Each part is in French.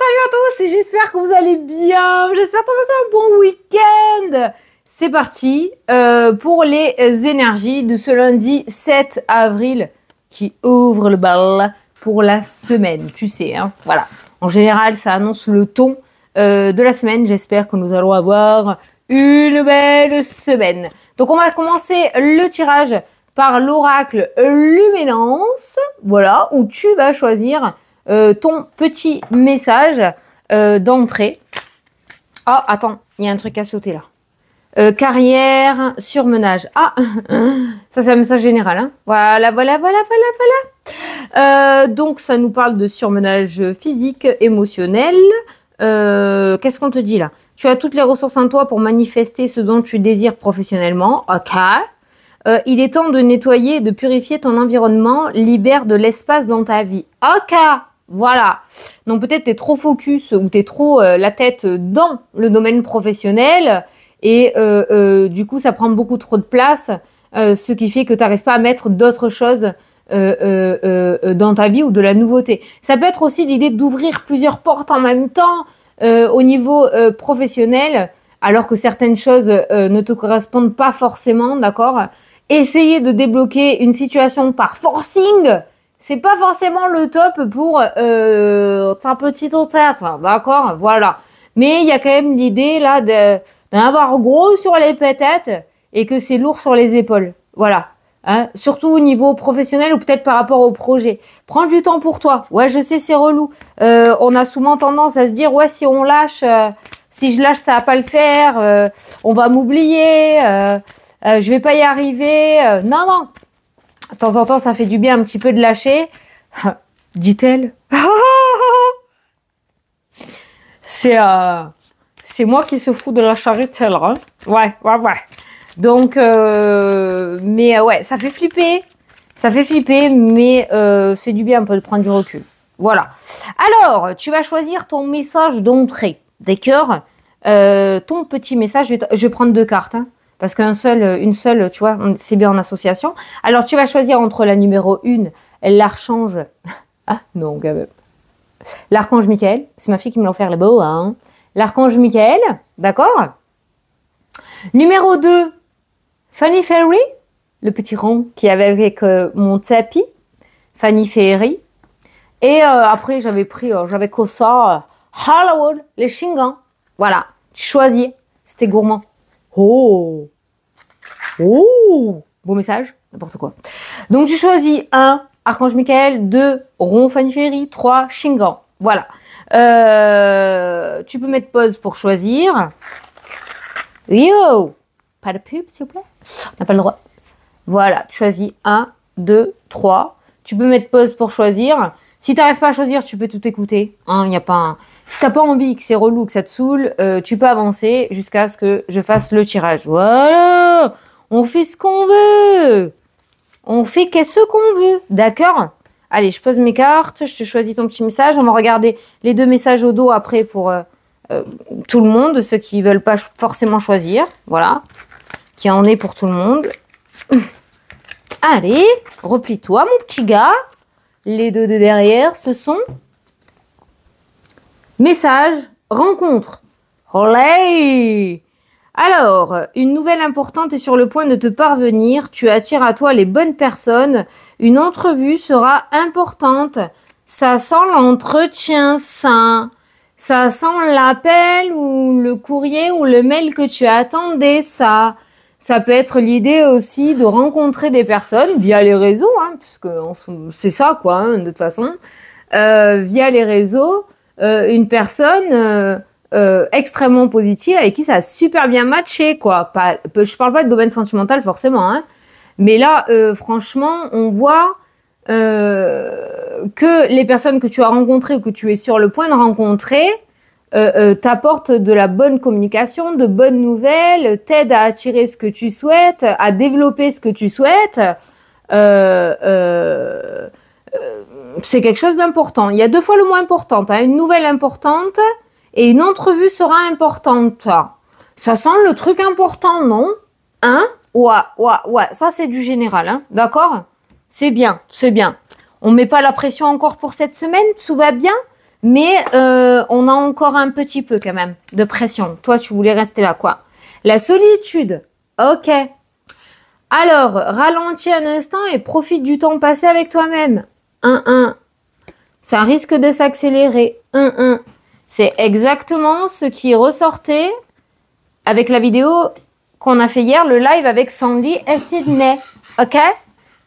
Salut à tous, j'espère que vous allez bien, j'espère que vous passez un bon week-end. C'est parti pour les énergies de ce lundi 7 avril qui ouvre le bal pour la semaine, tu sais, hein, voilà. En général, ça annonce le ton de la semaine, j'espère que nous allons avoir une belle semaine. Donc on va commencer le tirage par l'oracle Luminance, voilà, où tu vas choisir ton petit message d'entrée. Oh, attends, il y a un truc à sauter là. Carrière, surmenage. Ah, ça c'est un message général. Hein. Voilà. Donc ça nous parle de surmenage physique, émotionnel. Qu'est-ce qu'on te dit là? Tu as toutes les ressources en toi pour manifester ce dont tu désires professionnellement. Ok. Il est temps de nettoyer et de purifier ton environnement. Libère de l'espace dans ta vie. Ok. Voilà. Donc peut-être tu es trop focus ou tu es trop la tête dans le domaine professionnel et du coup ça prend beaucoup trop de place, ce qui fait que tu n'arrives pas à mettre d'autres choses dans ta vie ou de la nouveauté. Ça peut être aussi l'idée d'ouvrir plusieurs portes en même temps au niveau professionnel, alors que certaines choses ne te correspondent pas forcément, d'accord ? Essayer de débloquer une situation par forcing, c'est pas forcément le top pour ta petite tête, d'accord? Voilà. Mais il y a quand même l'idée là d'en avoir gros sur les pétettes et que c'est lourd sur les épaules. Voilà. Hein? Surtout au niveau professionnel ou peut-être par rapport au projet. Prends du temps pour toi. Ouais, je sais, c'est relou. On a souvent tendance à se dire, ouais, si on lâche, si je lâche, ça va pas le faire. On va m'oublier. Je vais pas y arriver. Non, non. De temps en temps, ça fait du bien un petit peu de lâcher. Dit-elle. C'est moi qui se fous de la charrette, hein. Ouais. Donc, mais ouais, ça fait flipper. Ça fait flipper, mais c'est du bien un peu de prendre du recul. Voilà. Alors, tu vas choisir ton message d'entrée. D'accord? Ton petit message, je vais prendre deux cartes, hein. Parce une seule, tu vois, c'est bien en association. Alors, tu vas choisir entre la numéro 1, l'archange... Ah, non, quand même. L'archange Michael. C'est ma fille qui me l'a offert, le beau, hein. L'archange Michael, d'accord? Numéro 2, Fanny Fairy, le petit rond qui avait avec mon tapis. Fanny Fairy. Et après, j'avais que ça, Hollywood, les Shingans. Voilà, tu choisis. C'était gourmand. Oh, beau message, n'importe quoi. Donc tu choisis 1, Archange Michael, 2, Rond Fanny Ferry, 3, Shingan. Voilà. Tu peux mettre pause pour choisir. Yo, pas de pub s'il vous plaît. On n'a pas le droit. Voilà, tu choisis 1, 2, 3. Tu peux mettre pause pour choisir. Si tu n'arrives pas à choisir, tu peux tout écouter. Hein, y a pas un... Si tu n'as pas envie, que c'est relou, que ça te saoule, tu peux avancer jusqu'à ce que je fasse le tirage. Voilà, on fait ce qu'on veut. On fait qu'est-ce qu'on veut. D'accord? Allez, je pose mes cartes, je te choisis ton petit message. On va regarder les deux messages au dos après pour tout le monde, ceux qui ne veulent pas forcément choisir. Voilà, qui en est pour tout le monde. Allez, replie-toi, mon petit gars. Les deux de derrière, ce sont... Message, rencontre. Olé! Alors, une nouvelle importante est sur le point de te parvenir. Tu attires à toi les bonnes personnes. Une entrevue sera importante. Ça sent l'entretien sain. Ça sent l'appel ou le courrier ou le mail que tu attendais, ça. Ça peut être l'idée aussi de rencontrer des personnes via les réseaux, hein, puisque c'est ça, quoi, hein, de toute façon. Via les réseaux. Une personne extrêmement positive avec qui ça a super bien matché, quoi. Je parle pas de domaine sentimental forcément, hein. Mais là, franchement, on voit que les personnes que tu as rencontrées ou que tu es sur le point de rencontrer t'apportent de la bonne communication, de bonnes nouvelles, t'aident à attirer ce que tu souhaites, à développer ce que tu souhaites. C'est quelque chose d'important. Il y a deux fois le mot important. Hein. Une nouvelle importante et une entrevue sera importante. Ça sent le truc important, non? Hein? Ouais. Ça, c'est du général. Hein. D'accord? C'est bien. On met pas la pression encore pour cette semaine? Tout va bien? mais on a encore un petit peu quand même de pression. Toi, tu voulais rester là, quoi. La solitude, ok. Alors, ralentis un instant et profite du temps passé avec toi-même. 1-1. Ça risque de s'accélérer. 1-1. C'est exactement ce qui ressortait avec la vidéo qu'on a fait hier, le live avec Sandy et Sydney. Ok?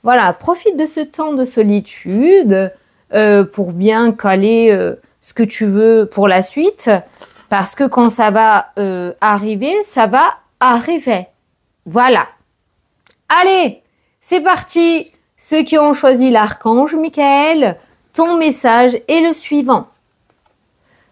Voilà, profite de ce temps de solitude pour bien caler ce que tu veux pour la suite. Parce que quand ça va arriver, ça va arriver. Voilà. Allez, c'est parti. Ceux qui ont choisi l'archange Michael, ton message est le suivant.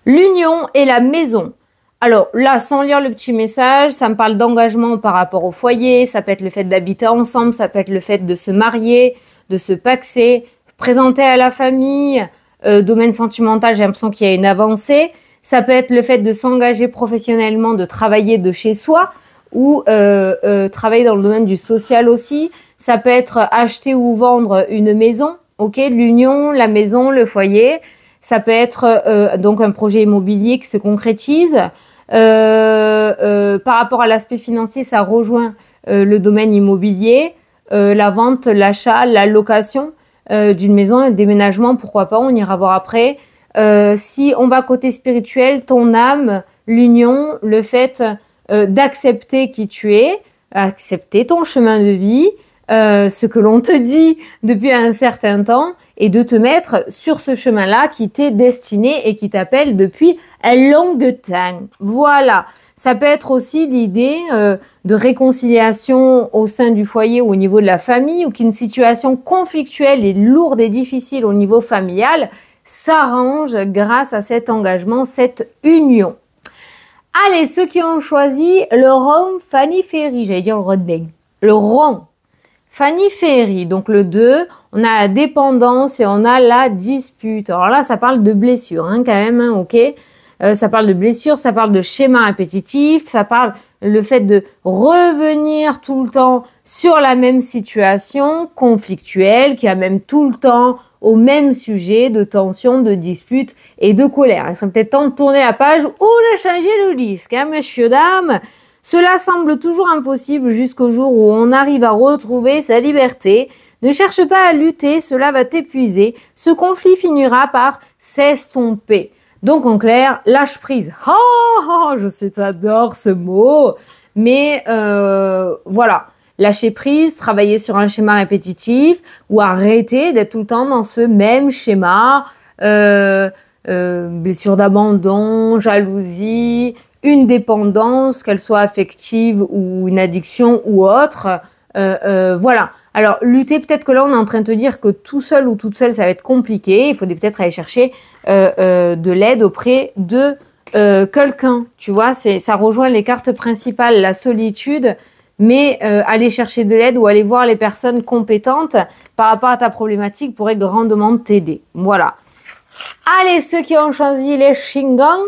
L'union et la maison. Alors là, sans lire le petit message, ça me parle d'engagement par rapport au foyer, ça peut être le fait d'habiter ensemble, ça peut être le fait de se marier, de se paxer, présenter à la famille, domaine sentimental, j'ai l'impression qu'il y a une avancée. Ça peut être le fait de s'engager professionnellement, de travailler de chez soi ou travailler dans le domaine du social aussi. Ça peut être acheter ou vendre une maison, ok, l'union, la maison, le foyer. Ça peut être donc un projet immobilier qui se concrétise. Par rapport à l'aspect financier, ça rejoint le domaine immobilier, la vente, l'achat, la location d'une maison, un déménagement, pourquoi pas, on ira voir après. Si on va côté spirituel, ton âme, l'union, le fait d'accepter qui tu es, accepter ton chemin de vie, ce que l'on te dit depuis un certain temps, et de te mettre sur ce chemin-là qui t'est destiné et qui t'appelle depuis un long temps. Voilà. Ça peut être aussi l'idée de réconciliation au sein du foyer ou au niveau de la famille, ou qu'une situation conflictuelle et lourde et difficile au niveau familial s'arrange grâce à cet engagement, cette union. Allez, ceux qui ont choisi le rond Fanny Ferry, j'allais dire le roding, le rond. Fanny Ferry, donc le 2, on a la dépendance et on a la dispute. Alors là, ça parle de blessure, hein, quand même, hein, ok. Ça parle de blessure, ça parle de schéma répétitif, ça parle le fait de revenir tout le temps sur la même situation conflictuelle, qui amène tout le temps au même sujet de tension, de dispute et de colère. Il serait peut-être temps de tourner la page ou de changer le disque, hein, messieurs, dames. Cela semble toujours impossible jusqu'au jour où on arrive à retrouver sa liberté. Ne cherche pas à lutter, cela va t'épuiser. Ce conflit finira par s'estomper. Donc en clair, lâche prise. Oh, je sais, t'adores ce mot. Mais voilà, lâcher prise, travailler sur un schéma répétitif ou arrêter d'être tout le temps dans ce même schéma. Blessure d'abandon, jalousie, une dépendance, qu'elle soit affective ou une addiction ou autre. Voilà. Alors, lutter, peut-être que là, on est en train de te dire que tout seul ou toute seule, ça va être compliqué. Il faut peut-être aller chercher de l'aide auprès de quelqu'un. Tu vois, ça rejoint les cartes principales, la solitude, mais aller chercher de l'aide ou aller voir les personnes compétentes par rapport à ta problématique pourrait grandement t'aider. Voilà. Allez, ceux qui ont choisi les Shingon,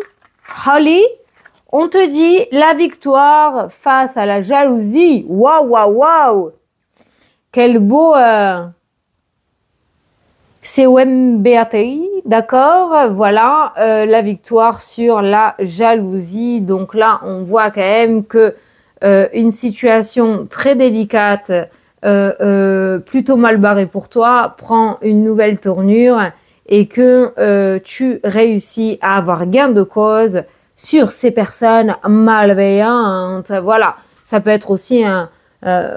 Holly, on te dit la victoire face à la jalousie. Waouh, waouh, waouh! Quel beau COMBATI, d'accord? Voilà, la victoire sur la jalousie. Donc là, on voit quand même que une situation très délicate, plutôt mal barrée pour toi, prend une nouvelle tournure et que tu réussis à avoir gain de cause sur ces personnes malveillantes. Voilà, ça peut être aussi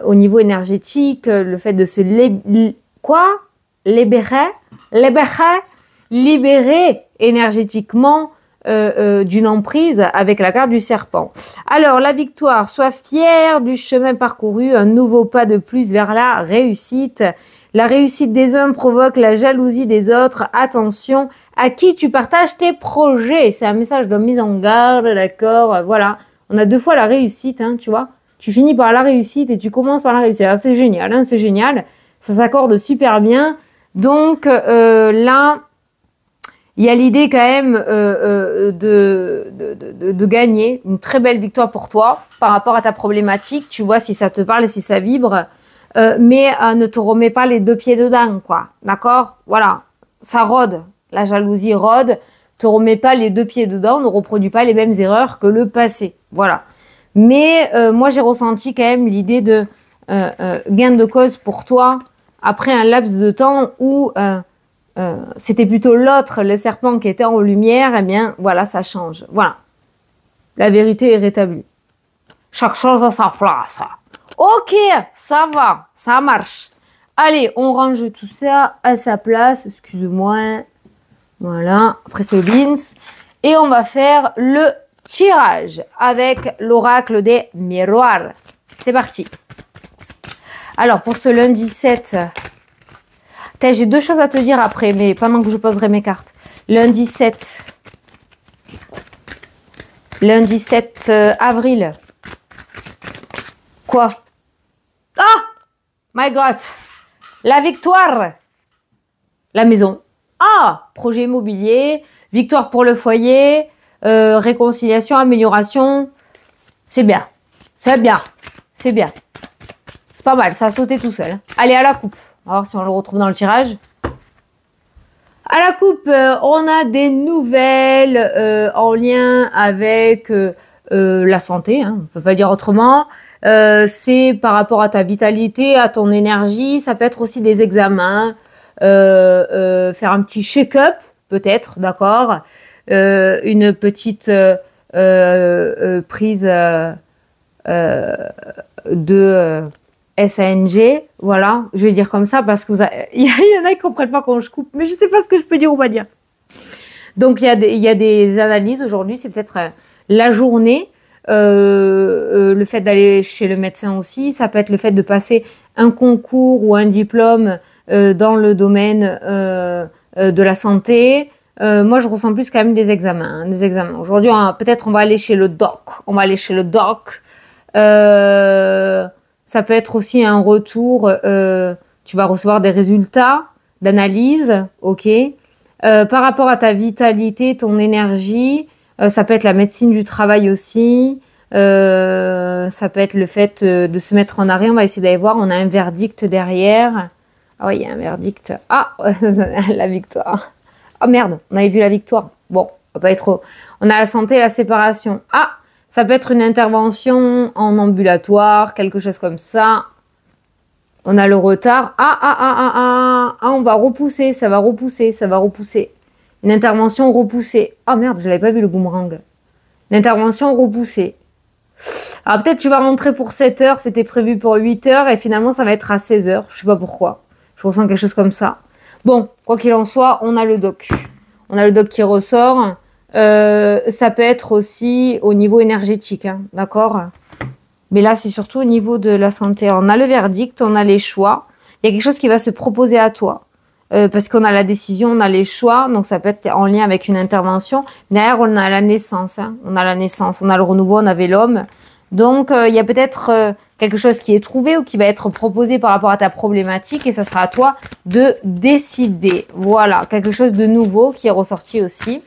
au niveau énergétique, le fait de se libérer énergétiquement d'une emprise avec la carte du serpent. Alors, la victoire, sois fier du chemin parcouru, un nouveau pas de plus vers la réussite. La réussite des uns provoque la jalousie des autres. Attention à qui tu partages tes projets. C'est un message de mise en garde, d'accord? Voilà. On a deux fois la réussite, hein, tu vois. Tu finis par la réussite et tu commences par la réussite. Alors, c'est génial, hein, c'est génial. Ça s'accorde super bien. Donc, là, il y a l'idée quand même de gagner une très belle victoire pour toi par rapport à ta problématique. Tu vois si ça te parle et si ça vibre. Mais ne te remets pas les deux pieds dedans, quoi. D'accord? Voilà. Ça rôde. La jalousie rôde. te remets pas les deux pieds dedans, ne reproduis pas les mêmes erreurs que le passé. Voilà. Mais moi, j'ai ressenti quand même l'idée de gain de cause pour toi après un laps de temps où c'était plutôt l'autre, le serpent qui était en lumière. Eh bien, voilà, ça change. Voilà. La vérité est rétablie. Chaque chose à sa place. Ok, ça va, ça marche. Allez, on range tout ça à sa place. Excuse-moi. Voilà, après ce beans. Et on va faire le tirage avec l'oracle des miroirs. C'est parti. Alors, pour ce lundi 7, j'ai deux choses à te dire après, mais pendant que je poserai mes cartes. Lundi 7 avril. Quoi? Ah! My God! La victoire! La maison. Ah! Projet immobilier, victoire pour le foyer, réconciliation, amélioration. C'est bien. C'est bien. C'est bien. C'est pas mal, ça a sauté tout seul. Allez, à la coupe. On va voir si on le retrouve dans le tirage. À la coupe, on a des nouvelles en lien avec la santé, hein, on ne peut pas le dire autrement. C'est par rapport à ta vitalité, à ton énergie. Ça peut être aussi des examens, faire un petit check-up, peut-être, d'accord. Une petite prise de SANG, voilà, je vais dire comme ça parce que il y en a qui comprennent pas quand je coupe, mais je sais pas ce que je peux dire ou pas dire. Donc il y a des analyses aujourd'hui, c'est peut-être la journée, le fait d'aller chez le médecin aussi, ça peut être le fait de passer un concours ou un diplôme dans le domaine de la santé. Moi, je ressens plus quand même des examens. Hein, des examens. Aujourd'hui, peut-être on va aller chez le doc. On va aller chez le doc. Ça peut être aussi un retour. Tu vas recevoir des résultats d'analyse. Ok. Par rapport à ta vitalité, ton énergie, ça peut être la médecine du travail aussi. Ça peut être le fait de se mettre en arrêt. On va essayer d'aller voir. On a un verdict derrière. Ah oui, il y a un verdict. Ah, la victoire. Ah merde, on avait vu la victoire. Bon, on va pas être. On a la santé et la séparation. Ah, ça peut être une intervention en ambulatoire, quelque chose comme ça. On a le retard. On va repousser, ça va repousser, ça va repousser. Une intervention repoussée. Ah merde, je l'avais pas vu le boomerang. Une intervention repoussée. Alors peut-être tu vas rentrer pour 7 heures, c'était prévu pour 8 heures et finalement ça va être à 16 heures. Je sais pas pourquoi. Je ressens quelque chose comme ça. Bon, quoi qu'il en soit, on a le doc. On a le doc qui ressort. Ça peut être aussi au niveau énergétique, hein, d'accord? Mais là, c'est surtout au niveau de la santé. On a le verdict, on a les choix. Il y a quelque chose qui va se proposer à toi. Parce qu'on a la décision, on a les choix. Donc, ça peut être en lien avec une intervention. Derrière, on a la naissance. Hein, on a la naissance, on a le renouveau, on avait l'homme. Donc, il y a peut-être quelque chose qui est trouvé ou qui va être proposé par rapport à ta problématique. Et ça sera à toi de décider. Voilà, quelque chose de nouveau qui est ressorti aussi.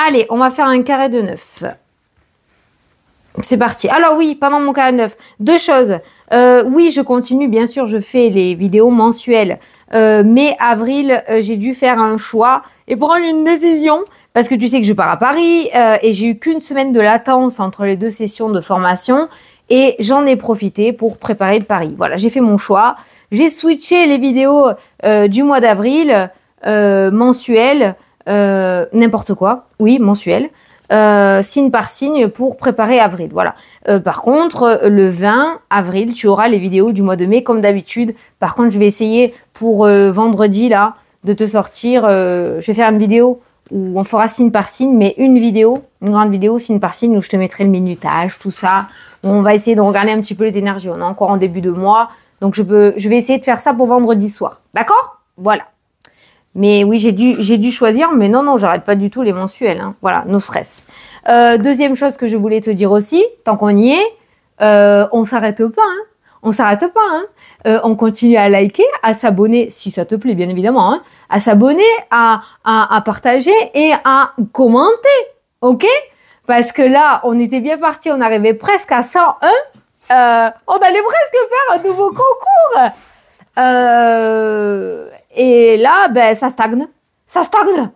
Allez, on va faire un carré de 9. C'est parti. Alors oui, pendant mon carré de 9, deux choses. Oui, je continue, bien sûr, je fais les vidéos mensuelles. Mais avril, j'ai dû faire un choix et prendre une décision. Parce que tu sais que je pars à Paris et j'ai eu qu'une semaine de latence entre les deux sessions de formation. Et j'en ai profité pour préparer le Paris. Voilà, j'ai fait mon choix. J'ai switché les vidéos du mois d'avril mensuelles. N'importe quoi, oui, mensuel, signe par signe pour préparer avril, voilà. Par contre, le 20 avril, tu auras les vidéos du mois de mai comme d'habitude. Par contre, je vais essayer pour vendredi, là, de te sortir, je vais faire une vidéo où on fera signe par signe, mais une grande vidéo signe par signe où je te mettrai le minutage, tout ça. On va essayer de regarder un petit peu les énergies, on est encore en début de mois, donc je vais essayer de faire ça pour vendredi soir, d'accord? Voilà. Mais oui, j'ai dû choisir, mais non, j'arrête pas du tout les mensuels. Hein. Voilà, no stress. Deuxième chose que je voulais te dire aussi, tant qu'on y est, on s'arrête pas. Hein. On s'arrête pas. Hein. On continue à liker, à s'abonner, si ça te plaît, bien évidemment. Hein, à s'abonner, à partager et à commenter. Ok? Parce que là, on était bien parti, on arrivait presque à 101. On allait presque faire un nouveau concours. Et là, ben, ça stagne. Ça stagne.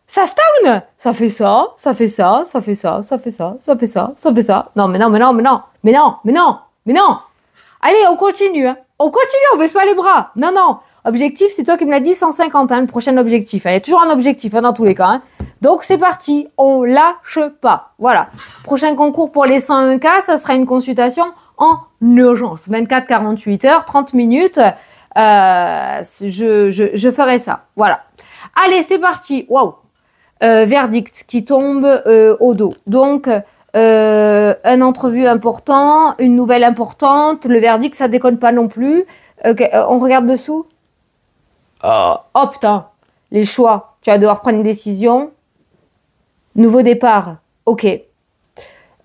Ça stagne. Ça fait ça, ça fait ça, ça fait ça, ça fait ça, ça fait ça, ça fait ça. Non, mais non, mais non, mais non, mais non, mais non, mais non. Allez, on continue. Hein. On continue, on baisse pas les bras. Non, non. Objectif, c'est toi qui me l'as dit, 150, hein, le prochain objectif. Il y a toujours un objectif hein, dans tous les cas. Hein. Donc, c'est parti. On lâche pas. Voilà. Prochain concours pour les 101K, ça sera une consultation en urgence. 24-48 heures, 30 minutes. Je ferai ça. Voilà. Allez, c'est parti. Waouh. Verdict qui tombe au dos. Donc, un entrevue important, une nouvelle importante. Le verdict, ça déconne pas non plus. On regarde dessous. Oh putain, les choix. Tu vas devoir prendre une décision. Nouveau départ. Ok.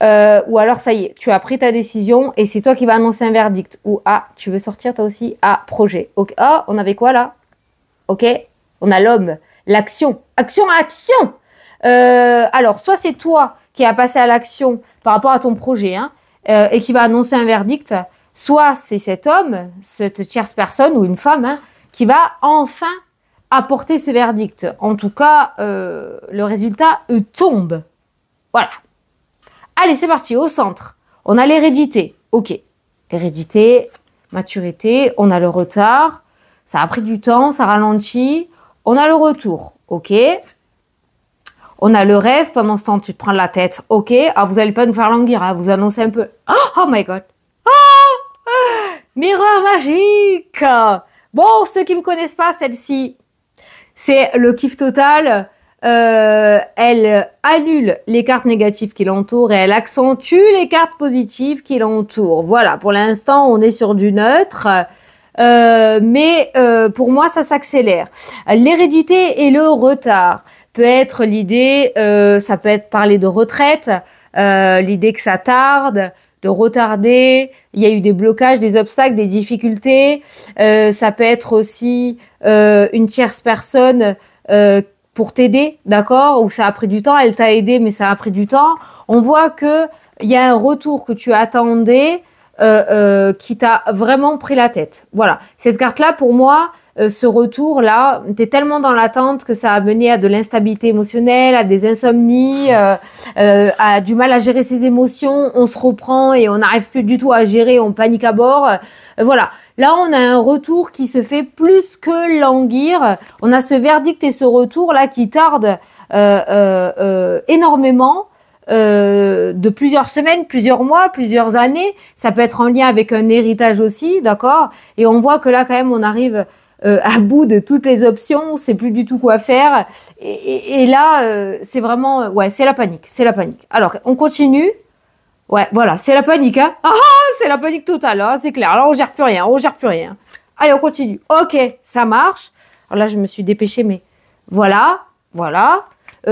Ou alors, ça y est, tu as pris ta décision et c'est toi qui vas annoncer un verdict. Ou tu veux sortir toi aussi. Projet. Ok. On avait quoi là? Ok. On a l'homme. L'action. Action, action. Alors, soit c'est toi qui a passé à l'action par rapport à ton projet hein, et qui va annoncer un verdict, soit c'est cet homme, cette tierce personne ou une femme hein, qui va enfin apporter ce verdict. En tout cas, le résultat tombe. Voilà. Allez, c'est parti, au centre. On a l'hérédité. Ok. Hérédité, maturité, on a le retard. Ça a pris du temps, ça ralentit. On a le retour. Ok. On a le rêve, pendant ce temps, tu te prends la tête. Ok, vous n'allez pas nous faire languir, hein, vous annoncez un peu. Oh my god. Miroir magique. Bon, ceux qui ne me connaissent pas, celle-ci, c'est le kiff total. Elle annule les cartes négatives qui l'entourent et elle accentue les cartes positives qui l'entourent. Voilà, pour l'instant, on est sur du neutre. Mais pour moi, ça s'accélère. L'hérédité et le retard peut être l'idée, ça peut être parler de retraite, l'idée que ça tarde, de retarder, il y a eu des blocages, des obstacles, des difficultés, ça peut être aussi une tierce personne pour t'aider, d'accord, ou ça a pris du temps, elle t'a aidé mais ça a pris du temps. On voit que il y a un retour que tu attendais qui t'a vraiment pris la tête. Voilà, cette carte-là pour moi, ce retour-là, t'es tellement dans l'attente que ça a mené à de l'instabilité émotionnelle, à des insomnies, à du mal à gérer ses émotions. On se reprend et on n'arrive plus du tout à gérer, on panique à bord. Voilà. Là, on a un retour qui se fait plus que languir. On a ce verdict et ce retour-là qui tarde énormément. De plusieurs semaines, plusieurs mois, plusieurs années. Ça peut être en lien avec un héritage aussi, d'accord? Et on voit que là, quand même, on arrive à bout de toutes les options, on sait plus du tout quoi faire. Et là, c'est vraiment, ouais, c'est la panique, c'est la panique. Alors, on continue. Ouais, voilà, c'est la panique, hein. C'est la panique totale, hein, c'est clair. Alors, on gère plus rien, on gère plus rien. Allez, on continue. Ok, ça marche. Alors là, je me suis dépêchée, mais voilà, voilà.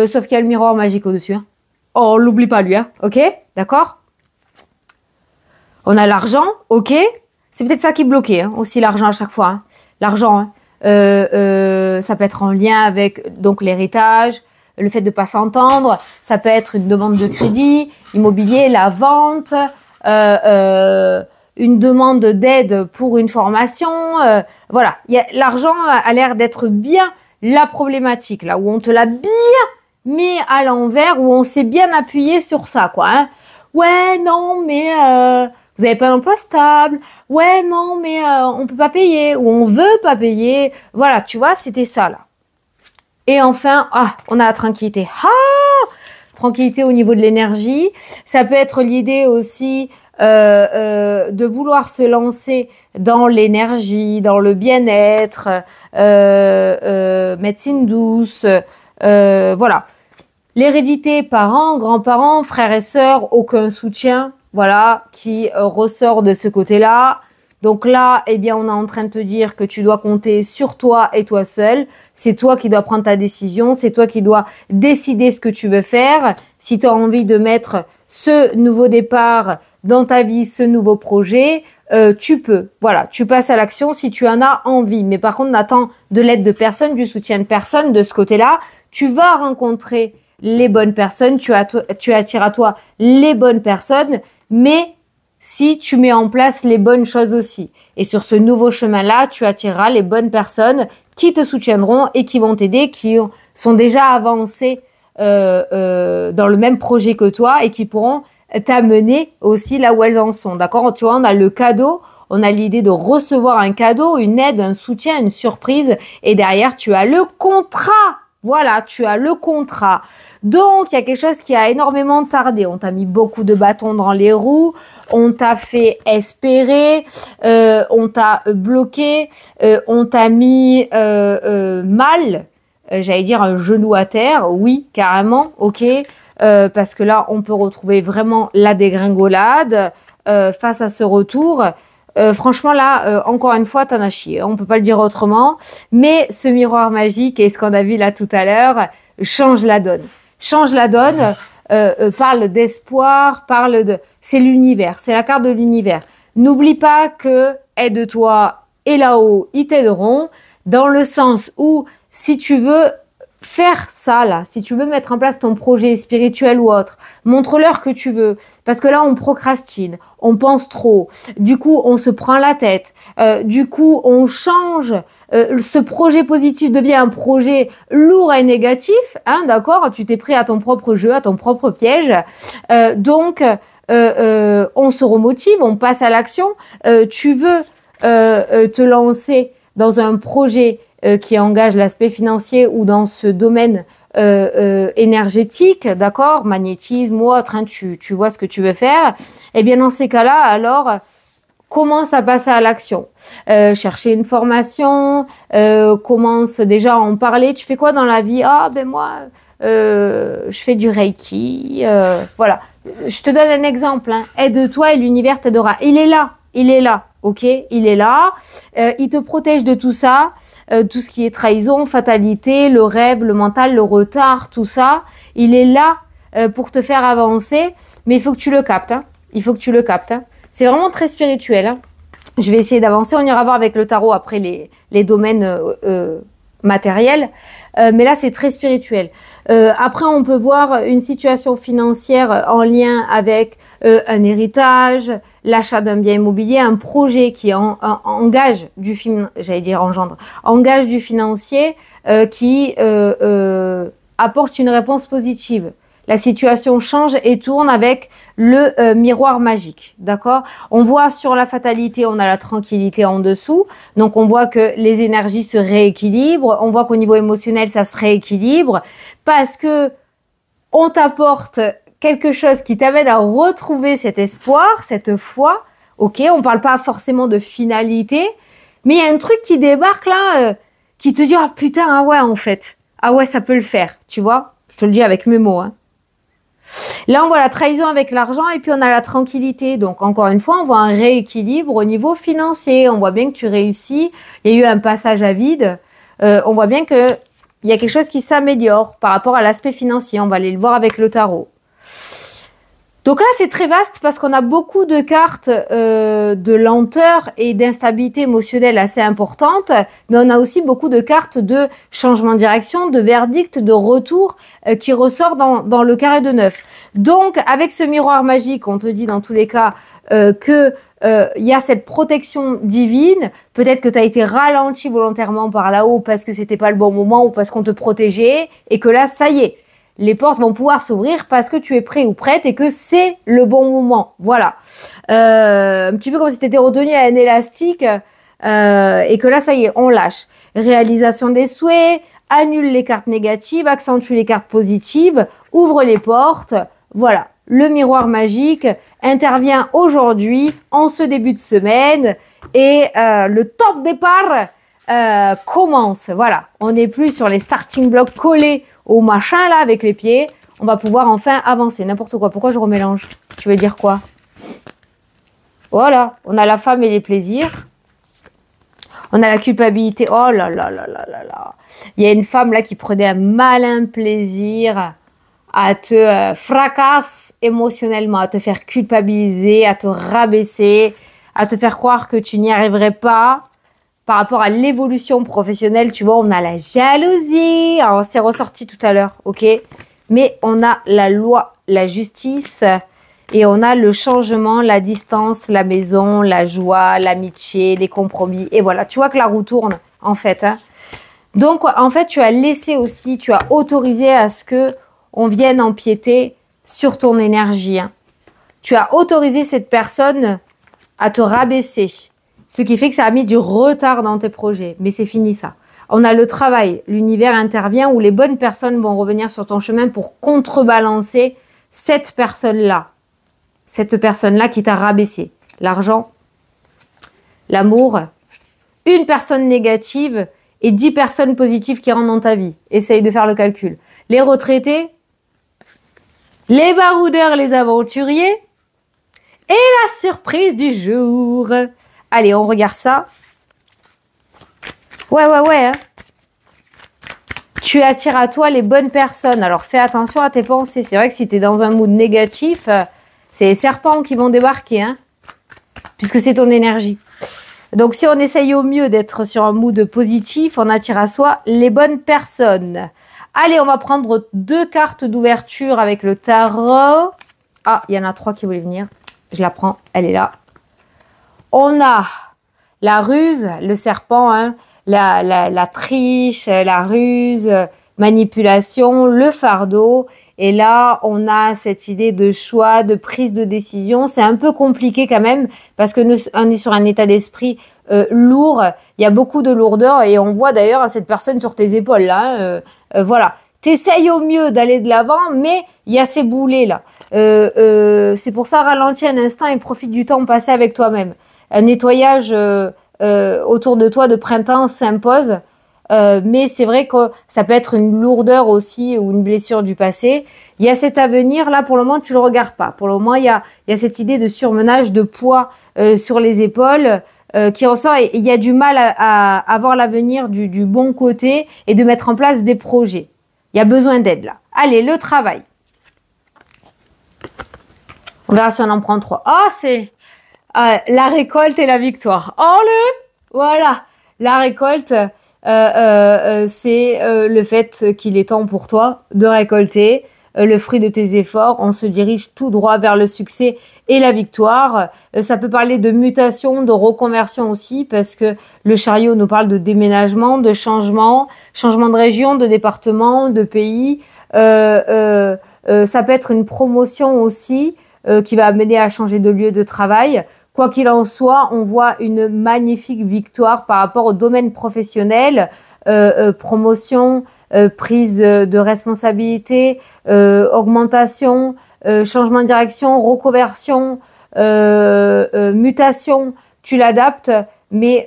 Sauf qu'il y a le miroir magique au-dessus, hein. Oh, on l'oublie pas, lui, hein. Ok, d'accord? On a l'argent, ok. C'est peut-être ça qui est bloqué, hein, aussi l'argent à chaque fois, hein. L'argent, hein. Ça peut être en lien avec donc l'héritage, le fait de pas s'entendre. Ça peut être une demande de crédit, immobilier, la vente, une demande d'aide pour une formation. Voilà, l'argent a l'air d'être bien la problématique, là où on te l'a bien mis à l'envers, où on s'est bien appuyé sur ça, quoi. Hein. Ouais, non, mais vous n'avez pas d'emploi stable. Ouais, non, mais on peut pas payer ou on veut pas payer. Voilà, tu vois, c'était ça là. Et enfin, on a la tranquillité. Tranquillité au niveau de l'énergie. Ça peut être l'idée aussi de vouloir se lancer dans l'énergie, dans le bien-être, médecine douce, voilà. L'hérédité, parents, grands-parents, frères et sœurs, aucun soutien, voilà, qui ressort de ce côté-là. Donc là, eh bien, on est en train de te dire que tu dois compter sur toi et toi seul. C'est toi qui dois prendre ta décision, c'est toi qui dois décider ce que tu veux faire. Si tu as envie de mettre ce nouveau départ dans ta vie, ce nouveau projet, tu peux. Voilà, tu passes à l'action si tu en as envie. Mais par contre, n'attends de l'aide de personne, du soutien de personne de ce côté-là. Tu vas rencontrer les bonnes personnes, tu attires à toi les bonnes personnes, mais si tu mets en place les bonnes choses aussi. Et sur ce nouveau chemin-là, tu attireras les bonnes personnes qui te soutiendront et qui vont t'aider, qui ont sont déjà avancées dans le même projet que toi et qui pourront t'amener aussi là où elles en sont. D'accord? Tu vois, on a le cadeau, on a l'idée de recevoir un cadeau, une aide, un soutien, une surprise. Et derrière, tu as le contrat. Voilà, tu as le contrat. Donc, il y a quelque chose qui a énormément tardé. On t'a mis beaucoup de bâtons dans les roues. On t'a fait espérer. On t'a bloqué. On t'a mis mal. J'allais dire un genou à terre. Oui, carrément. Ok. Parce que là, on peut retrouver vraiment la dégringolade face à ce retour. Franchement, là, encore une fois, t'en as chié. On peut pas le dire autrement. Mais ce miroir magique et ce qu'on a vu là tout à l'heure change la donne. Change la donne, parle d'espoir, parle de... C'est l'univers, c'est la carte de l'univers. N'oublie pas que aide-toi et là-haut, ils t'aideront. Dans le sens où, si tu veux faire ça là, si tu veux mettre en place ton projet spirituel ou autre, montre-leur que tu veux, parce que là on procrastine, on pense trop, du coup on se prend la tête, du coup on change, ce projet positif devient un projet lourd et négatif, hein, d'accord, tu t'es pris à ton propre jeu, à ton propre piège, donc on se remotive, on passe à l'action, tu veux te lancer dans un projet qui engage l'aspect financier ou dans ce domaine énergétique, d'accord, magnétisme ou autre, hein, tu vois ce que tu veux faire, et bien dans ces cas-là, alors commence à passer à l'action. Chercher une formation, commence déjà à en parler. Tu fais quoi dans la vie? Ah ben moi, je fais du Reiki, voilà. Je te donne un exemple, hein. Aide-toi et l'univers t'aidera. Il est là, ok? Il est là, il te protège de tout ça. Tout ce qui est trahison, fatalité, le rêve, le mental, le retard, tout ça, il est là pour te faire avancer, mais il faut que tu le captes, hein. Il faut que tu le captes, hein. C'est vraiment très spirituel, hein. Je vais essayer d'avancer, on ira voir avec le tarot après les domaines matériels, mais là c'est très spirituel. Après on peut voir une situation financière en lien avec un héritage, l'achat d'un bien immobilier, un projet qui engage du engage du financier qui apporte une réponse positive. La situation change et tourne avec le miroir magique, d'accord? On voit sur la fatalité, on a la tranquillité en dessous. Donc, on voit que les énergies se rééquilibrent. On voit qu'au niveau émotionnel, ça se rééquilibre parce que on t'apporte quelque chose qui t'amène à retrouver cet espoir, cette foi. Ok, on parle pas forcément de finalité, mais il y a un truc qui débarque là, qui te dit, ah putain, ah ouais, en fait. Ah ouais, ça peut le faire, tu vois? Je te le dis avec mes mots, hein. Là, on voit la trahison avec l'argent et puis on a la tranquillité. Donc, encore une fois, on voit un rééquilibre au niveau financier. On voit bien que tu réussis. Il y a eu un passage à vide. On voit bien qu'il y a quelque chose qui s'améliore par rapport à l'aspect financier. On va aller le voir avec le tarot. Donc là, c'est très vaste parce qu'on a beaucoup de cartes de lenteur et d'instabilité émotionnelle assez importantes, mais on a aussi beaucoup de cartes de changement de direction, de verdict, de retour qui ressort dans le carré de 9. Donc, avec ce miroir magique, on te dit dans tous les cas que y a cette protection divine. Peut-être que tu as été ralenti volontairement par là-haut parce que c'était pas le bon moment ou parce qu'on te protégeait et que là, ça y est. Les portes vont pouvoir s'ouvrir parce que tu es prêt ou prête et que c'est le bon moment. Voilà. Un petit peu comme si tu étais retenu à un élastique et que là, ça y est, on lâche. Réalisation des souhaits, annule les cartes négatives, accentue les cartes positives, ouvre les portes. Voilà. Le miroir magique intervient aujourd'hui, en ce début de semaine et le top départ commence. Voilà. On n'est plus sur les starting blocks collés au machin là avec les pieds, on va pouvoir enfin avancer. N'importe quoi. Pourquoi je remélange? Tu veux dire quoi? Voilà. On a la femme et les plaisirs. On a la culpabilité. Oh là là là là là là. Il y a une femme là qui prenait un malin plaisir à te fracasser émotionnellement, à te faire culpabiliser, à te rabaisser, à te faire croire que tu n'y arriverais pas. Par rapport à l'évolution professionnelle, tu vois, on a la jalousie. Alors, c'est ressorti tout à l'heure, ok? Mais on a la loi, la justice et on a le changement, la distance, la maison, la joie, l'amitié, les compromis. Et voilà, tu vois que la roue tourne, en fait. Hein. Donc, en fait, tu as laissé aussi, tu as autorisé à ce que on vienne empiéter sur ton énergie. Hein. Tu as autorisé cette personne à te rabaisser. Ce qui fait que ça a mis du retard dans tes projets. Mais c'est fini ça. On a le travail. L'univers intervient où les bonnes personnes vont revenir sur ton chemin pour contrebalancer cette personne-là. Cette personne-là qui t'a rabaissé. L'argent, l'amour, une personne négative et 10 personnes positives qui rentrent dans ta vie. Essaye de faire le calcul. Les retraités, les baroudeurs, les aventuriers et la surprise du jour. Allez, on regarde ça. Ouais. Hein. Tu attires à toi les bonnes personnes. Alors, fais attention à tes pensées. C'est vrai que si tu es dans un mood négatif, c'est les serpents qui vont débarquer, hein, puisque c'est ton énergie. Donc, si on essaye au mieux d'être sur un mood positif, on attire à soi les bonnes personnes. Allez, on va prendre 2 cartes d'ouverture avec le tarot. Ah, il y en a 3 qui voulaient venir. Je la prends, elle est là. On a la ruse, le serpent, hein, la triche, la ruse, manipulation, le fardeau. Et là, on a cette idée de choix, de prise de décision. C'est un peu compliqué quand même parce que nous, on est sur un état d'esprit lourd. Il y a beaucoup de lourdeur et on voit d'ailleurs cette personne sur tes épaules là. Voilà. T'essayes au mieux d'aller de l'avant, mais il y a ces boulets là. C'est pour ça, ralentis un instant et profite du temps passé avec toi-même. Un nettoyage autour de toi de printemps s'impose. Mais c'est vrai que ça peut être une lourdeur aussi ou une blessure du passé. Il y a cet avenir là, pour le moment tu le regardes pas. Pour le moment il y a cette idée de surmenage, de poids sur les épaules qui ressort et il y a du mal à avoir l'avenir du bon côté et de mettre en place des projets. Il y a besoin d'aide là. Allez, le travail. On verra si on en prend 3. Ah, c'est la récolte et la victoire. Voilà, la récolte. C'est le fait qu'il est temps pour toi de récolter le fruit de tes efforts. On se dirige tout droit vers le succès et la victoire. Ça peut parler de mutation, de reconversion aussi, parce que le chariot nous parle de déménagement, de changement de région, de département, de pays. Ça peut être une promotion aussi qui va amener à changer de lieu de travail. Quoi qu'il en soit, on voit une magnifique victoire par rapport au domaine professionnel, promotion, prise de responsabilité, augmentation, changement de direction, reconversion, mutation. Tu l'adaptes, mais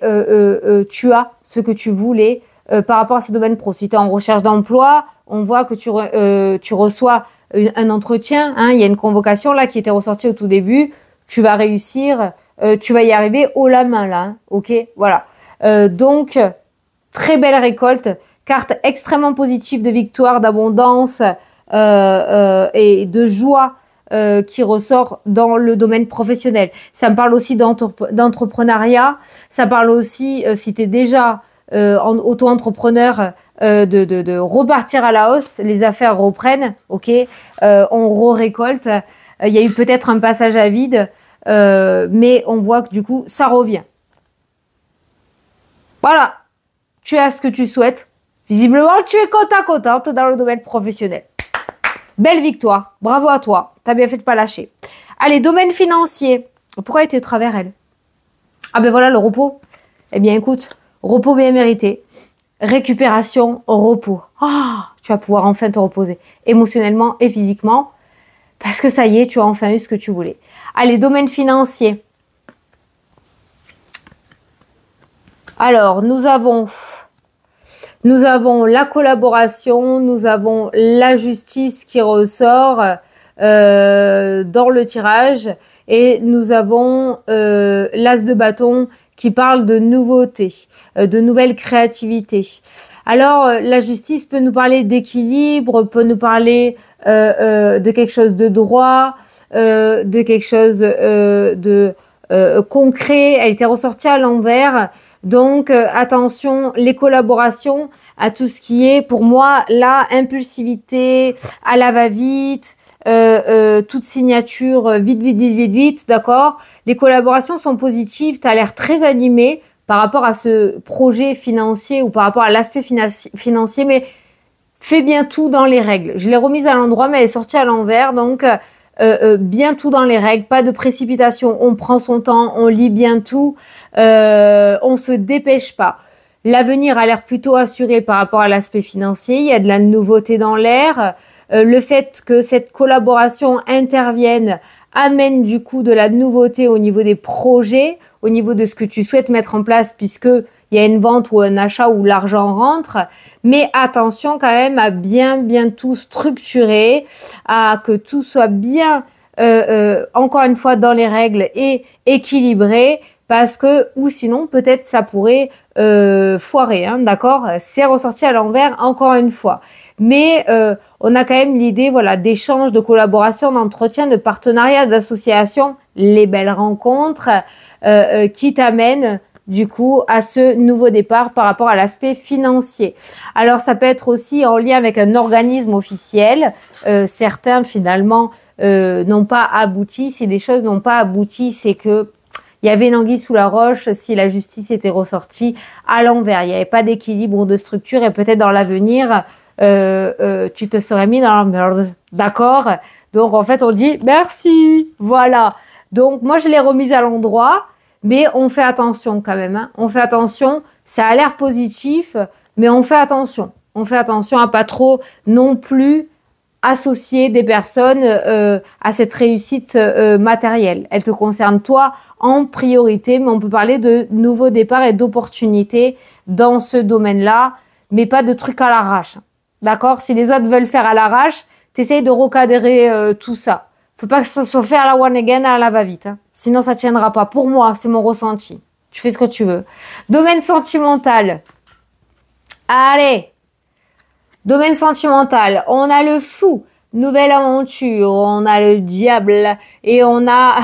tu as ce que tu voulais par rapport à ce domaine pro. Si tu es en recherche d'emploi, on voit que tu reçois un entretien. Hein, il y a une convocation là qui était ressortie au tout début. Tu vas réussir, tu vas y arriver haut la main là, hein, ok, voilà. Donc, très belle récolte, carte extrêmement positive de victoire, d'abondance et de joie qui ressort dans le domaine professionnel. Ça me parle aussi d'entrepreneuriat, ça parle aussi, si tu es déjà auto-entrepreneur, de repartir à la hausse, les affaires reprennent, ok, on récolte. Il y a eu peut-être un passage à vide, mais on voit que du coup, ça revient. Voilà, tu as ce que tu souhaites. Visiblement, tu es contente dans le domaine professionnel. Belle victoire, bravo à toi, t'as bien fait de pas lâcher. Allez, domaine financier. Pourquoi était au travers elle? Ah ben voilà, le repos. Eh bien écoute, repos bien mérité. Récupération, repos. Tu vas pouvoir enfin te reposer, émotionnellement et physiquement. Parce que ça y est, tu as enfin eu ce que tu voulais. Allez, domaine financier. Alors, nous avons la collaboration, nous avons la justice qui ressort dans le tirage et nous avons l'as de bâton qui parle de nouveautés, de nouvelles créativités. Alors, la justice peut nous parler d'équilibre, peut nous parler de quelque chose de droit, de quelque chose de concret. Elle était ressortie à l'envers. Donc, attention, les collaborations à tout ce qui est, pour moi, la impulsivité, à la va-vite, toute signature, vite, d'accord? Les collaborations sont positives, tu as l'air très animé, par rapport à ce projet financier ou par rapport à l'aspect financier, mais fais bien tout dans les règles. Je l'ai remise à l'endroit, mais elle est sortie à l'envers, donc bien tout dans les règles, pas de précipitation, on prend son temps, on lit bien tout, on se dépêche pas. L'avenir a l'air plutôt assuré par rapport à l'aspect financier, il y a de la nouveauté dans l'air, le fait que cette collaboration intervienne amène du coup de la nouveauté au niveau des projets, au niveau de ce que tu souhaites mettre en place puisque il y a une vente ou un achat où l'argent rentre. Mais attention quand même à bien tout structurer, à que tout soit bien, encore une fois, dans les règles et équilibré parce que, ou sinon, peut-être ça pourrait foirer, hein, d'accord? C'est ressorti à l'envers, encore une fois. Mais on a quand même l'idée, voilà, d'échanges, de collaboration, d'entretien, de partenariat, d'association, les belles rencontres qui t'amènent du coup à ce nouveau départ par rapport à l'aspect financier. Alors ça peut être aussi en lien avec un organisme officiel. Certains finalement n'ont pas abouti. Si des choses n'ont pas abouti, c'est que il y avait une anguille sous la roche si la justice était ressortie à l'envers. Il n'y avait pas d'équilibre ou de structure et peut-être dans l'avenir, tu te serais mis dans la merde. D'accord? Donc en fait on dit merci. Voilà. Donc moi je l'ai remise à l'endroit. Mais on fait attention quand même, hein. On fait attention, ça a l'air positif, mais on fait attention. On fait attention à pas trop non plus associer des personnes à cette réussite matérielle. Elle te concerne toi en priorité, mais on peut parler de nouveaux départs et d'opportunités dans ce domaine-là, mais pas de trucs à l'arrache. D'accord? Si les autres veulent faire à l'arrache, t'essayes de recadrer tout ça. Faut pas que ça soit fait à la one again, à la va-vite. Hein. Sinon, ça tiendra pas. Pour moi, c'est mon ressenti. Tu fais ce que tu veux. Domaine sentimental. Allez. Domaine sentimental. On a le fou. Nouvelle aventure. On a le diable. Et on a...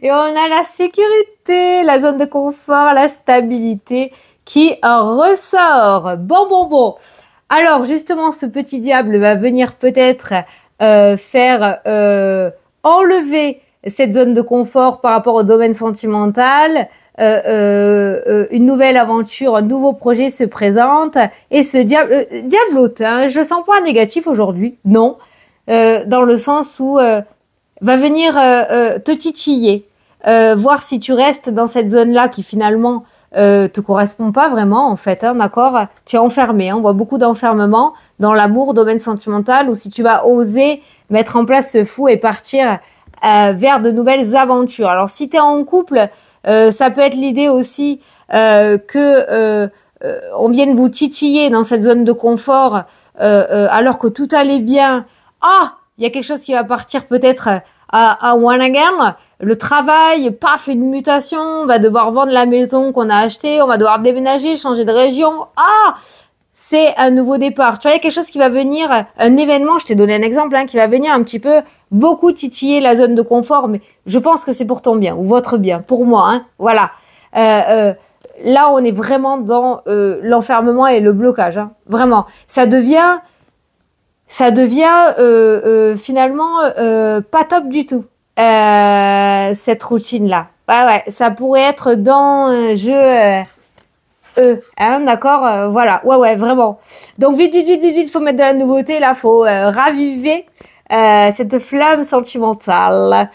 et on a la sécurité, la zone de confort, la stabilité qui ressort. Bon. Alors, justement, ce petit diable va venir peut-être... faire enlever cette zone de confort par rapport au domaine sentimental, une nouvelle aventure, un nouveau projet se présente et ce diablotin, je sens pas négatif aujourd'hui, non, dans le sens où va venir te titiller, voir si tu restes dans cette zone-là qui finalement te correspond pas vraiment en fait, hein, d'accord? Tu es enfermé, hein, on voit beaucoup d'enfermement dans l'amour, domaine sentimental, ou si tu vas oser mettre en place ce fou et partir vers de nouvelles aventures. Alors si tu es en couple, ça peut être l'idée aussi que on vienne vous titiller dans cette zone de confort alors que tout allait bien. Ah, il y a quelque chose qui va partir peut-être à one again. Le travail, paf, une mutation, on va devoir vendre la maison qu'on a achetée, on va devoir déménager, changer de région. Ah, c'est un nouveau départ. Tu vois, il y a quelque chose qui va venir, un événement, je t'ai donné un exemple, hein, qui va venir un petit peu beaucoup titiller la zone de confort, mais je pense que c'est pour ton bien, ou votre bien, pour moi, hein, voilà. Là, on est vraiment dans l'enfermement et le blocage, hein, vraiment. Ça devient finalement pas top du tout. Cette routine-là. Ouais, ça pourrait être dans un jeu hein, d'accord, voilà. Ouais, vraiment. Donc vite, faut mettre de la nouveauté, là, faut raviver cette flamme sentimentale.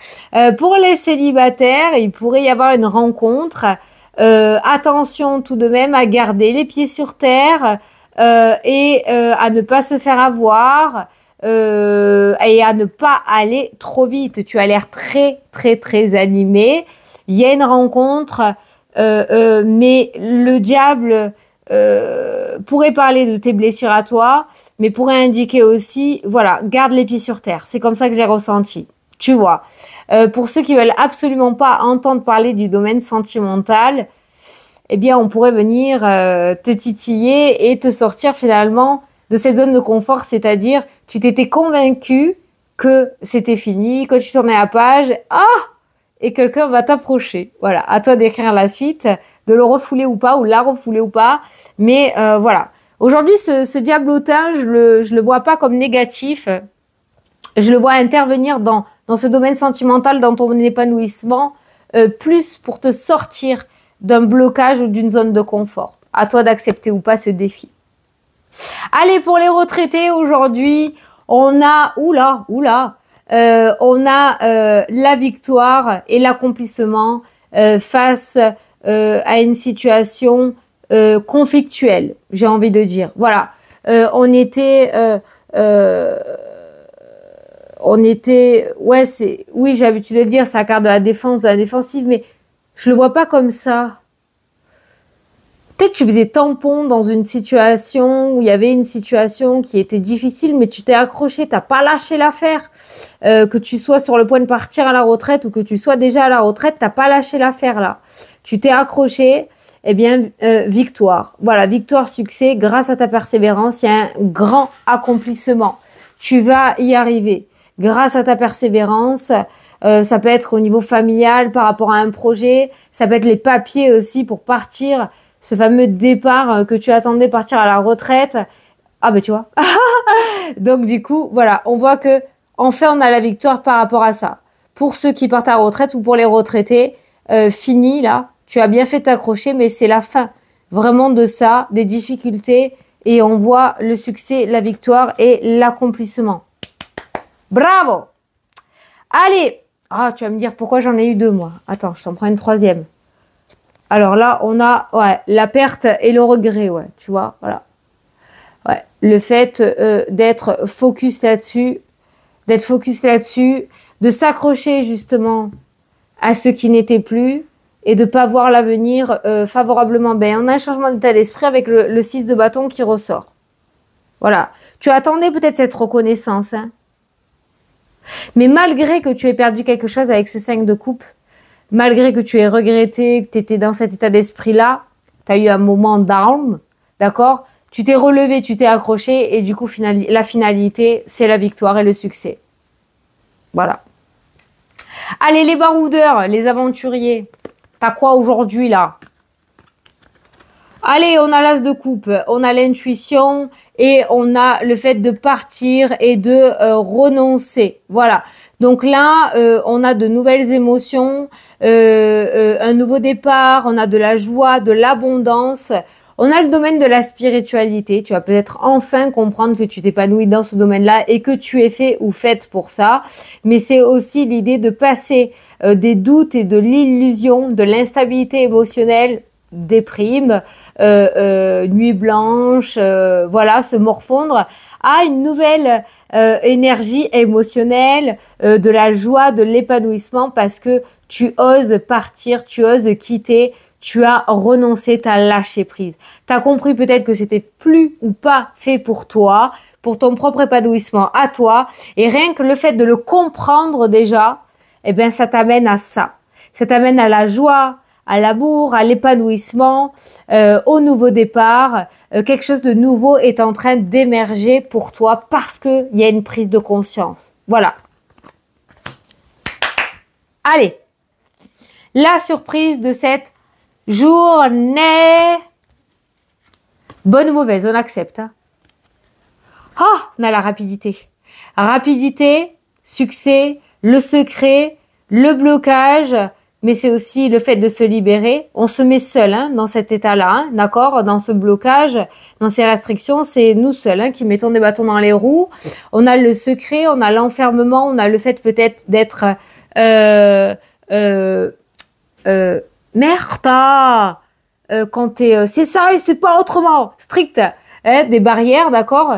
Pour les célibataires, il pourrait y avoir une rencontre. Attention tout de même à garder les pieds sur terre et à ne pas se faire avoir. Et à ne pas aller trop vite. Tu as l'air très animé. Il y a une rencontre, mais le diable pourrait parler de tes blessures à toi, mais pourrait indiquer aussi, voilà, garde les pieds sur terre. C'est comme ça que j'ai ressenti. Tu vois. Pour ceux qui veulent absolument pas entendre parler du domaine sentimental, eh bien, on pourrait venir te titiller et te sortir finalement de cette zone de confort, c'est-à-dire tu t'étais convaincu que c'était fini, que tu tournais la page, et quelqu'un va t'approcher. Voilà, à toi d'écrire la suite, de le refouler ou pas, ou la refouler ou pas, mais voilà. Aujourd'hui, ce diablotin, je le vois pas comme négatif, je le vois intervenir dans ce domaine sentimental, dans ton épanouissement, plus pour te sortir d'un blocage ou d'une zone de confort. À toi d'accepter ou pas ce défi. Allez, pour les retraités, aujourd'hui, on a, on a la victoire et l'accomplissement face à une situation conflictuelle, j'ai envie de dire. Voilà, on était, ouais, oui, j'ai l'habitude de le dire, c'est la carte de la défense, de la défensive, mais je le vois pas comme ça. Peut-être que tu faisais tampon dans une situation où il y avait une situation qui était difficile, mais tu t'es accroché, t'as pas lâché l'affaire. Que tu sois sur le point de partir à la retraite ou que tu sois déjà à la retraite, t'as pas lâché l'affaire là. Tu t'es accroché, eh bien, victoire. Voilà, victoire, succès, grâce à ta persévérance, il y a un grand accomplissement. Tu vas y arriver. Grâce à ta persévérance, ça peut être au niveau familial par rapport à un projet, ça peut être les papiers aussi pour partir. Ce fameux départ que tu attendais partir à la retraite. Ah ben tu vois. Donc du coup, voilà, on voit que enfin on a la victoire par rapport à ça. Pour ceux qui partent à la retraite ou pour les retraités, fini là. Tu as bien fait t'accrocher, mais c'est la fin vraiment de ça, des difficultés. Et on voit le succès, la victoire et l'accomplissement. Bravo! Allez! Ah, tu vas me dire pourquoi j'en ai eu deux moi. Attends, je t'en prends une troisième. Alors là, on a la perte et le regret, ouais, tu vois, voilà. Ouais, le fait d'être focus là-dessus, de s'accrocher justement à ce qui n'était plus et de pas voir l'avenir favorablement. Ben, on a un changement d'état d'esprit avec le 6 de bâton qui ressort. Voilà. Tu attendais peut-être cette reconnaissance, hein. Mais malgré que tu aies perdu quelque chose avec ce 5 de coupe, malgré que tu aies regretté, que tu étais dans cet état d'esprit-là, tu as eu un moment down, d'accord? Tu t'es relevé, tu t'es accroché et du coup, la finalité, c'est la victoire et le succès. Voilà. Allez, les baroudeurs, les aventuriers, t'as quoi aujourd'hui là? Allez, on a l'as de coupe, on a l'intuition et on a le fait de partir et de renoncer. Voilà. Donc là, on a de nouvelles émotions, un nouveau départ, on a de la joie, de l'abondance. On a le domaine de la spiritualité. Tu vas peut-être enfin comprendre que tu t'épanouis dans ce domaine-là et que tu es fait ou faite pour ça. Mais c'est aussi l'idée de passer des doutes et de l'illusion, de l'instabilité émotionnelle, déprime, nuit blanche, voilà, se morfondre à une nouvelle énergie émotionnelle, de la joie, de l'épanouissement parce que tu oses partir, tu oses quitter, tu as renoncé, tu as lâché prise. Tu as compris peut-être que c'était plus ou pas fait pour toi, pour ton propre épanouissement à toi et rien que le fait de le comprendre déjà, eh ben ça t'amène à ça. Ça t'amène à la joie, à l'amour, à l'épanouissement, au nouveau départ. Quelque chose de nouveau est en train d'émerger pour toi parce qu'il y a une prise de conscience. Voilà. Allez, la surprise de cette journée. Bonne ou mauvaise, on accepte. Hein. Oh, on a la rapidité. Rapidité, succès, le secret, le blocage, mais c'est aussi le fait de se libérer. On se met seul hein, dans cet état-là, hein, d'accord? Dans ce blocage, dans ces restrictions, c'est nous seuls hein, qui mettons des bâtons dans les roues. On a le secret, on a l'enfermement, on a le fait peut-être d'être merde, quand t'es c'est ça et c'est pas autrement, strict, hein, des barrières, d'accord?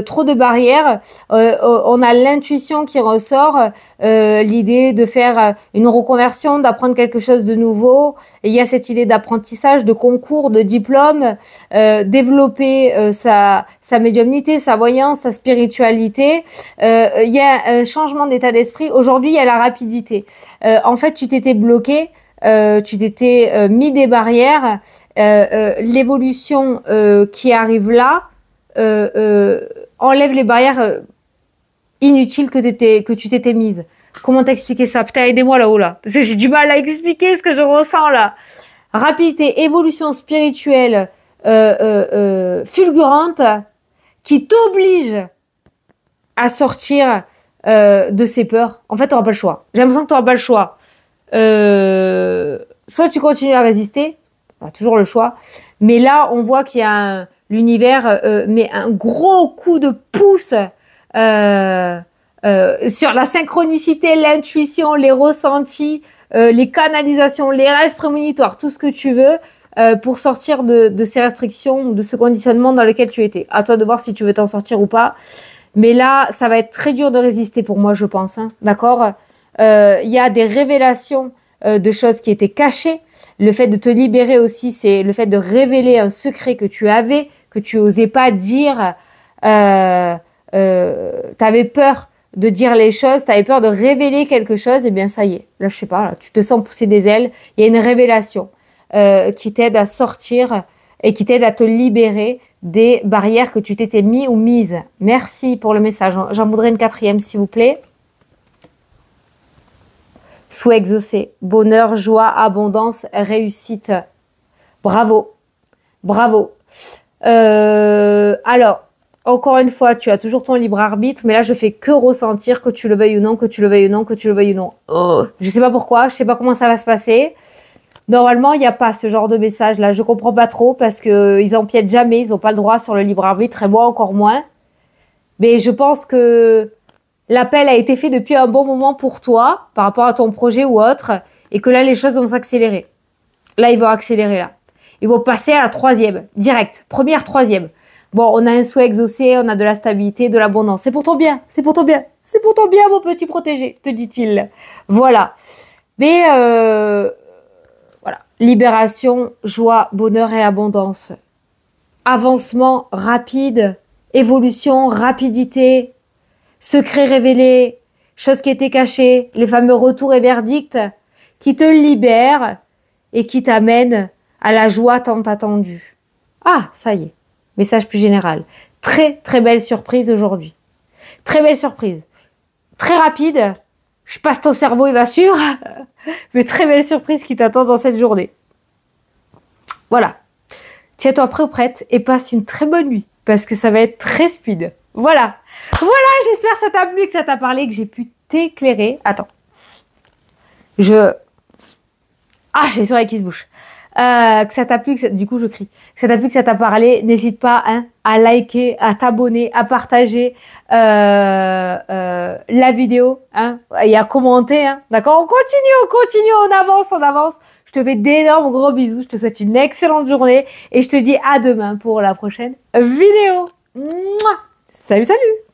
Trop de barrières, on a l'intuition qui ressort, l'idée de faire une reconversion, d'apprendre quelque chose de nouveau. Et il y a cette idée d'apprentissage, de concours, de diplôme, développer sa médiumnité, sa voyance, sa spiritualité. Il y a un changement d'état d'esprit. Aujourd'hui, il y a la rapidité. En fait, tu t'étais bloqué, tu t'étais mis des barrières. L'évolution qui arrive là, enlève les barrières inutiles que tu t'étais mise. Comment t'expliquer ça? Putain, aidez-moi là-haut là. Parce que j'ai du mal à expliquer ce que je ressens là. Rapidité, évolution spirituelle fulgurante qui t'oblige à sortir de ces peurs. En fait, tu n'auras pas le choix. J'ai l'impression que tu n'auras pas le choix. Soit tu continues à résister, a toujours le choix. Mais là, on voit qu'il y a l'univers met un gros coup de pouce sur la synchronicité, l'intuition, les ressentis, les canalisations, les rêves prémonitoires, tout ce que tu veux pour sortir de ces restrictions, de ce conditionnement dans lequel tu étais. À toi de voir si tu veux t'en sortir ou pas. Mais là, ça va être très dur de résister pour moi, je pense. Hein, d'accord ? Il y a des révélations de choses qui étaient cachées. Le fait de te libérer aussi, c'est le fait de révéler un secret que tu avais, que tu osais pas dire. T'avais peur de dire les choses, t'avais peur de révéler quelque chose, et bien ça y est. Là, je sais pas, là, tu te sens pousser des ailes. Il y a une révélation qui t'aide à sortir et qui t'aide à te libérer des barrières que tu t'étais mis ou mise. Merci pour le message. J'en voudrais une 4e, s'il vous plaît. Souhait exaucé, bonheur, joie, abondance, réussite. Bravo, bravo. Alors, encore une fois, tu as toujours ton libre arbitre, mais là, je fais que ressentir, que tu le veuilles ou non, que tu le veuilles ou non, que tu le veuilles ou non. Oh, je sais pas pourquoi, je sais pas comment ça va se passer. Normalement, il n'y a pas ce genre de message là. Je comprends pas trop parce que ils empiètent jamais, ils n'ont pas le droit sur le libre arbitre et moi encore moins. Mais je pense que l'appel a été fait depuis un bon moment pour toi, par rapport à ton projet ou autre, et que là, les choses vont s'accélérer. Là, ils vont accélérer, là. Ils vont passer à la 3e, direct. Première, 3e. Bon, on a un souhait exaucé, on a de la stabilité, de l'abondance. C'est pour ton bien, c'est pour ton bien. C'est pour ton bien, mon petit protégé, te dit-il. Voilà. Mais, voilà. Libération, joie, bonheur et abondance. Avancement rapide, évolution, rapidité, secret révélé, choses qui étaient cachées, les fameux retours et verdicts qui te libèrent et qui t'amènent à la joie tant attendue. Ah, ça y est, message plus général. Très, très belle surprise aujourd'hui. Très belle surprise. Très rapide, je passe ton cerveau, il va suivre, mais très belle surprise qui t'attend dans cette journée. Voilà. Tiens-toi prêt ou prête et passe une très bonne nuit parce que ça va être très speed. Voilà. Voilà, j'espère que ça t'a plu, que ça t'a parlé, que j'ai pu t'éclairer. Attends. Ah, j'ai les oreilles qui se bouchent. Que ça t'a plu, du coup je crie. Que ça t'a plu, que ça t'a parlé, n'hésite pas hein, à liker, à t'abonner, à partager la vidéo hein, et à commenter. Hein, d'accord ? On continue, on avance. Je te fais d'énormes gros bisous, je te souhaite une excellente journée et je te dis à demain pour la prochaine vidéo. Mouah ! Salut, salut!